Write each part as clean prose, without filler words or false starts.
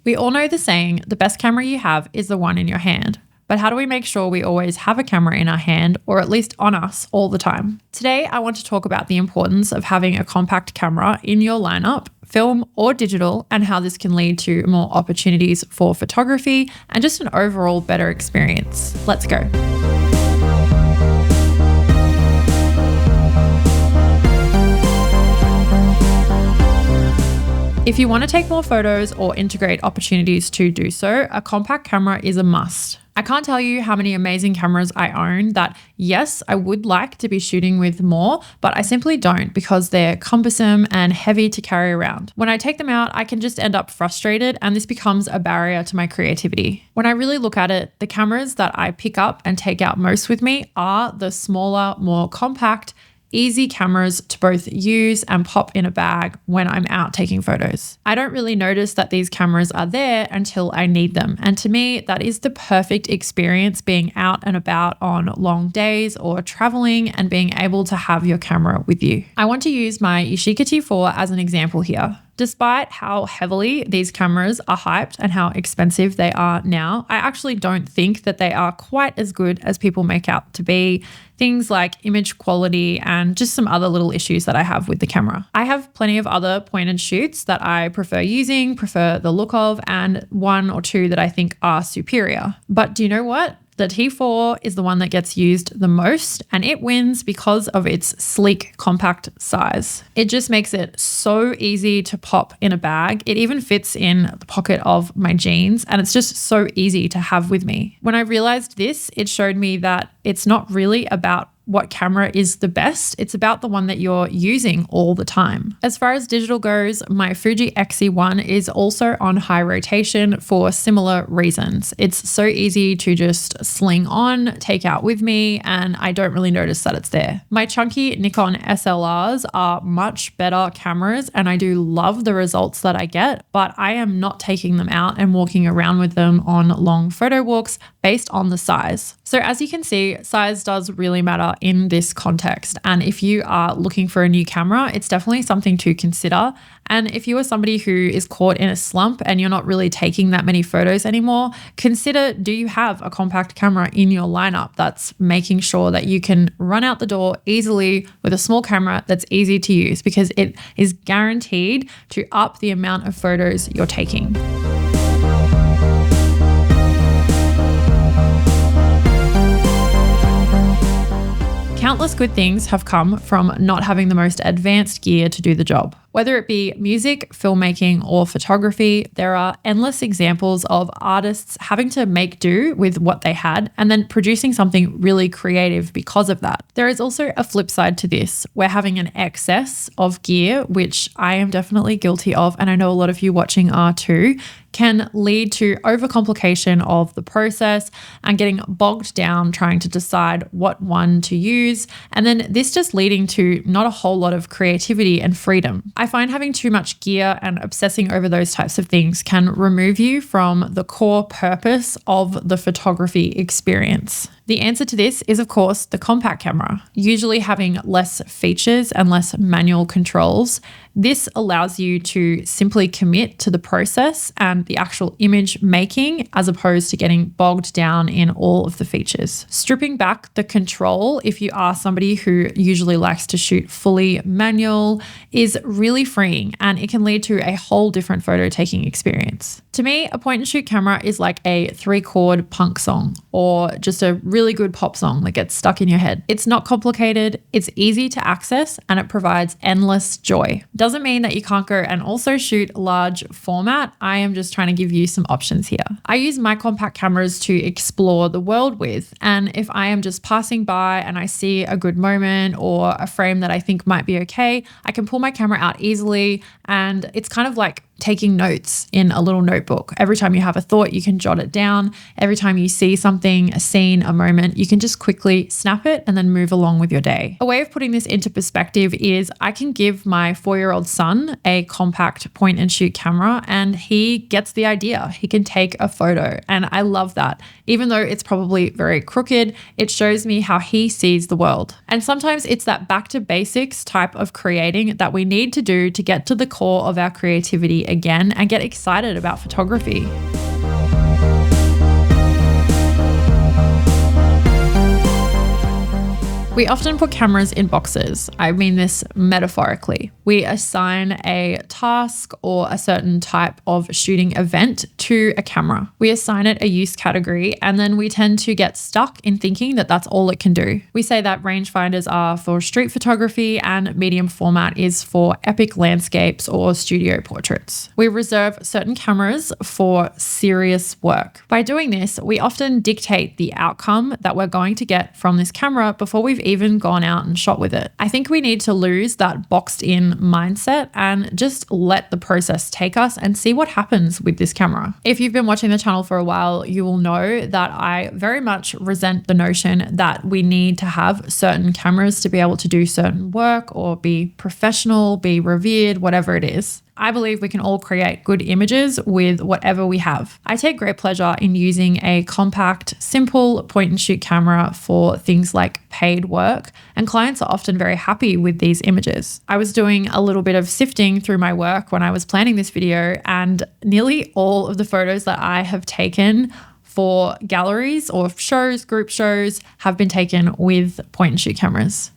We all know the saying, the best camera you have is the one in your hand. But how do we make sure we always have a camera in our hand, or at least on us all the time? Today, I want to talk about the importance of having a compact camera in your lineup, film or digital, and how this can lead to more opportunities for photography and just an overall better experience. Let's go. If you want to take more photos or integrate opportunities to do so, a compact camera is a must. I can't tell you how many amazing cameras I own that, yes, I would like to be shooting with more, but I simply don't because they're cumbersome and heavy to carry around. When I take them out, I can just end up frustrated, and this becomes a barrier to my creativity. When I really look at it, the cameras that I pick up and take out most with me are the smaller, more compact, easy cameras to both use and pop in a bag when I'm out taking photos. I don't really notice that these cameras are there until I need them. And to me, that is the perfect experience, being out and about on long days or traveling and being able to have your camera with you. I want to use my Yashica T4 as an example here. Despite how heavily these cameras are hyped and how expensive they are now, I actually don't think that they are quite as good as people make out to be. Things like image quality and just some other little issues that I have with the camera. I have plenty of other point and shoots that I prefer the look of, and one or two that I think are superior. But do you know what? The T4 is the one that gets used the most, and it wins because of its sleek, compact size. It just makes it so easy to pop in a bag. It even fits in the pocket of my jeans, and it's just so easy to have with me. When I realized this, it showed me that it's not really about what camera is the best. It's about the one that you're using all the time. As far as digital goes, my Fuji X-E1 is also on high rotation for similar reasons. It's so easy to just sling on, take out with me, and I don't really notice that it's there. My chunky Nikon SLRs are much better cameras, and I do love the results that I get, but I am not taking them out and walking around with them on long photo walks based on the size. So as you can see, size does really matter in this context. And if you are looking for a new camera, it's definitely something to consider. And if you are somebody who is caught in a slump and you're not really taking that many photos anymore, consider, do you have a compact camera in your lineup that's making sure that you can run out the door easily with a small camera that's easy to use, because it is guaranteed to up the amount of photos you're taking. Countless good things have come from not having the most advanced gear to do the job. Whether it be music, filmmaking, or photography, there are endless examples of artists having to make do with what they had and then producing something really creative because of that. There is also a flip side to this, where having an excess of gear, which I am definitely guilty of, and I know a lot of you watching are too, can lead to overcomplication of the process and getting bogged down trying to decide what one to use, and then this just leading to not a whole lot of creativity and freedom. I find having too much gear and obsessing over those types of things can remove you from the core purpose of the photography experience. The answer to this is, of course, the compact camera. Usually having less features and less manual controls, this allows you to simply commit to the process and the actual image making, as opposed to getting bogged down in all of the features. Stripping back the control, if you are somebody who usually likes to shoot fully manual, is really freeing, and it can lead to a whole different photo taking experience. To me, a point and shoot camera is like a 3-chord punk song, or just a really good pop song that gets stuck in your head. It's not complicated, it's easy to access, and it provides endless joy. Doesn't mean that you can't go and also shoot large format. I am just trying to give you some options here. I use my compact cameras to explore the world with, and if I am just passing by and I see a good moment or a frame that I think might be okay, I can pull my camera out easily, and it's kind of like taking notes in a little notebook. Every time you have a thought, you can jot it down. Every time you see something, a scene, a moment, you can just quickly snap it and then move along with your day. A way of putting this into perspective is I can give my 4-year-old son a compact point and shoot camera, and he gets the idea. He can take a photo, and I love that. Even though it's probably very crooked, it shows me how he sees the world. And sometimes it's that back to basics type of creating that we need to do to get to the core of our creativity again and get excited about photography. We often put cameras in boxes. I mean this metaphorically. We assign a task or a certain type of shooting event to a camera. We assign it a use category, and then we tend to get stuck in thinking that that's all it can do. We say that rangefinders are for street photography and medium format is for epic landscapes or studio portraits. We reserve certain cameras for serious work. By doing this, we often dictate the outcome that we're going to get from this camera before we've even gone out and shot with it. I think we need to lose that boxed in mindset and just let the process take us and see what happens with this camera. If you've been watching the channel for a while, you will know that I very much resent the notion that we need to have certain cameras to be able to do certain work or be professional, be revered, whatever it is. I believe we can all create good images with whatever we have. I take great pleasure in using a compact, simple point and shoot camera for things like paid work, and clients are often very happy with these images. I was doing a little bit of sifting through my work when I was planning this video, and nearly all of the photos that I have taken for galleries or shows, group shows, have been taken with point and shoot cameras.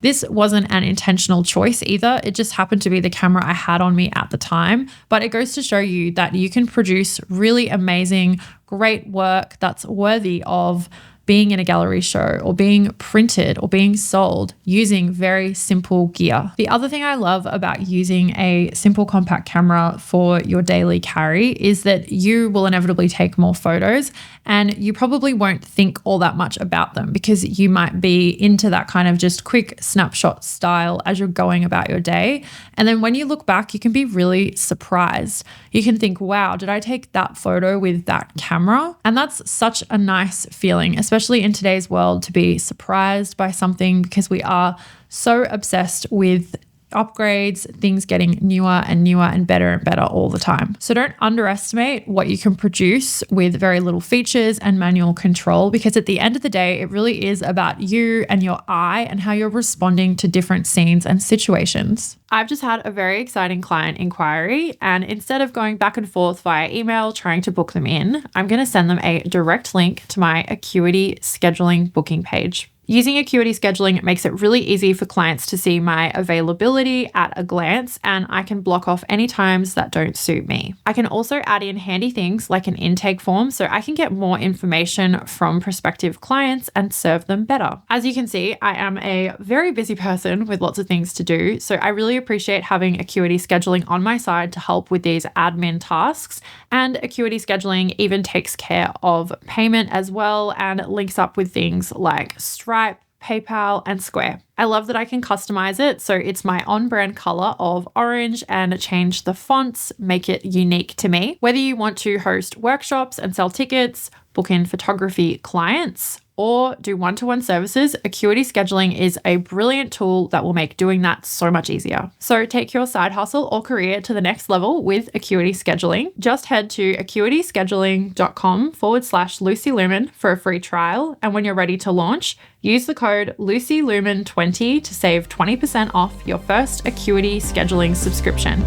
This wasn't an intentional choice either. It just happened to be the camera I had on me at the time. But it goes to show you that you can produce really amazing, great work that's worthy of being in a gallery show or being printed or being sold using very simple gear. The other thing I love about using a simple compact camera for your daily carry is that you will inevitably take more photos and you probably won't think all that much about them because you might be into that kind of just quick snapshot style as you're going about your day. And then when you look back, you can be really surprised. You can think, wow, did I take that photo with that camera? And that's such a nice feeling, especially in today's world, to be surprised by something because we are so obsessed with upgrades, things getting newer and better all the time. So don't underestimate what you can produce with very little features and manual control, because at the end of the day, it really is about you and your eye and how you're responding to different scenes and situations. I've just had a very exciting client inquiry, and instead of going back and forth via email trying to book them in, I'm going to send them a direct link to my Acuity scheduling booking page. Using Acuity scheduling makes it really easy for clients to see my availability at a glance, and I can block off any times that don't suit me. I can also add in handy things like an intake form so I can get more information from prospective clients and serve them better. As you can see, I am a very busy person with lots of things to do, so I really appreciate having Acuity scheduling on my side to help with these admin tasks. And Acuity scheduling even takes care of payment as well and links up with things like Stripe, PayPal, and Square. I love that I can customize it so it's my on-brand color of orange and change the fonts, make it unique to me. Whether you want to host workshops and sell tickets, book in photography clients, or do one-to-one services, Acuity scheduling is a brilliant tool that will make doing that so much easier. So take your side hustle or career to the next level with Acuity scheduling. Just head to acuityscheduling.com/Lucy Lumen for a free trial. And when you're ready to launch, use the code LucyLumen20 to save 20% off your first Acuity scheduling subscription.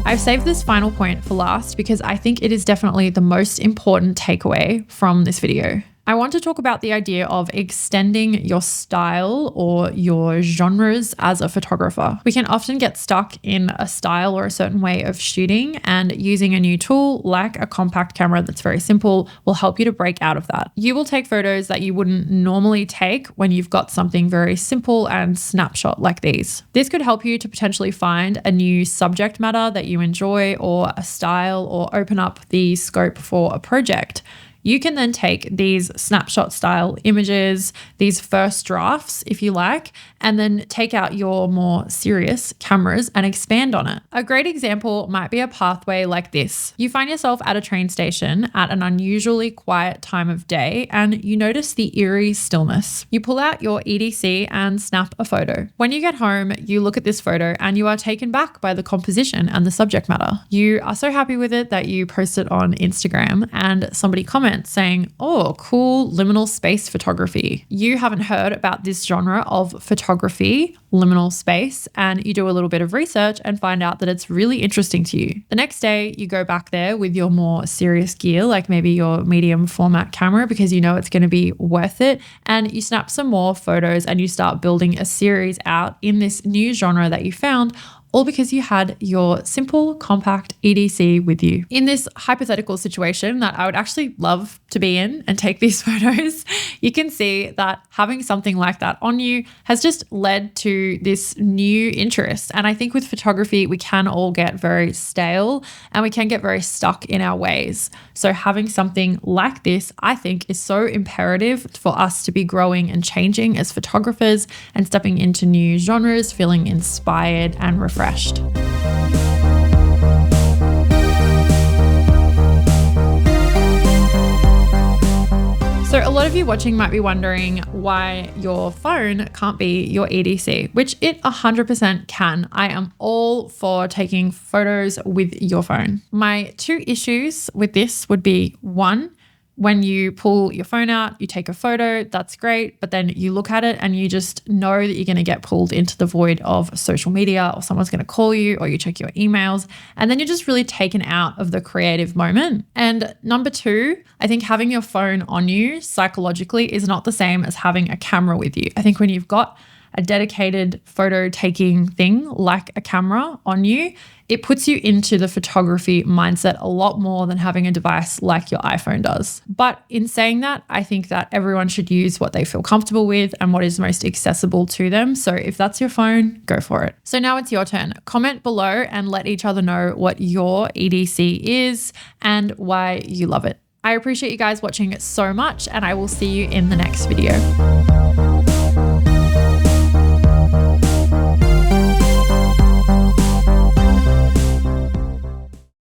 I've saved this final point for last because I think it is definitely the most important takeaway from this video. I want to talk about the idea of extending your style or your genres as a photographer. We can often get stuck in a style or a certain way of shooting, and using a new tool like a compact camera that's very simple will help you to break out of that. You will take photos that you wouldn't normally take when you've got something very simple and snapshot like these. This could help you to potentially find a new subject matter that you enjoy or a style, or open up the scope for a project. you can then take these snapshot style images, these first drafts, if you like, and then take out your more serious cameras and expand on it. A great example might be a pathway like this. You find yourself at a train station at an unusually quiet time of day and you notice the eerie stillness. You pull out your EDC and snap a photo. When you get home, you look at this photo and you are taken back by the composition and the subject matter. You are so happy with it that you post it on Instagram and somebody comments saying, "Oh, cool liminal space photography." You haven't heard about this genre of photography, liminal space, and you do a little bit of research and find out that it's really interesting to you. The next day, you go back there with your more serious gear, like maybe your medium format camera, because you know it's going to be worth it, and you snap some more photos and you start building a series out in this new genre that you found, all because you had your simple compact EDC with you. In this hypothetical situation that I would actually love to be in and take these photos, you can see that having something like that on you has just led to this new interest. And I think with photography, we can all get very stale and we can get very stuck in our ways. So having something like this, I think, is so imperative for us to be growing and changing as photographers and stepping into new genres, feeling inspired and refreshed. So a lot of you watching might be wondering why your phone can't be your EDC, which it 100% can. I am all for taking photos with your phone. My two issues with this would be, one, when you pull your phone out, you take a photo, that's great, but then you look at it and you just know that you're going to get pulled into the void of social media, or someone's going to call you, or you check your emails, and then you're just really taken out of the creative moment. And number two, I think having your phone on you psychologically is not the same as having a camera with you. I think when you've got a dedicated photo taking thing like a camera on you, it puts you into the photography mindset a lot more than having a device like your iPhone does. But in saying that, I think that everyone should use what they feel comfortable with and what is most accessible to them. So if that's your phone, go for it. So now it's your turn. Comment below and let each other know what your EDC is and why you love it. I appreciate you guys watching so much, and I will see you in the next video.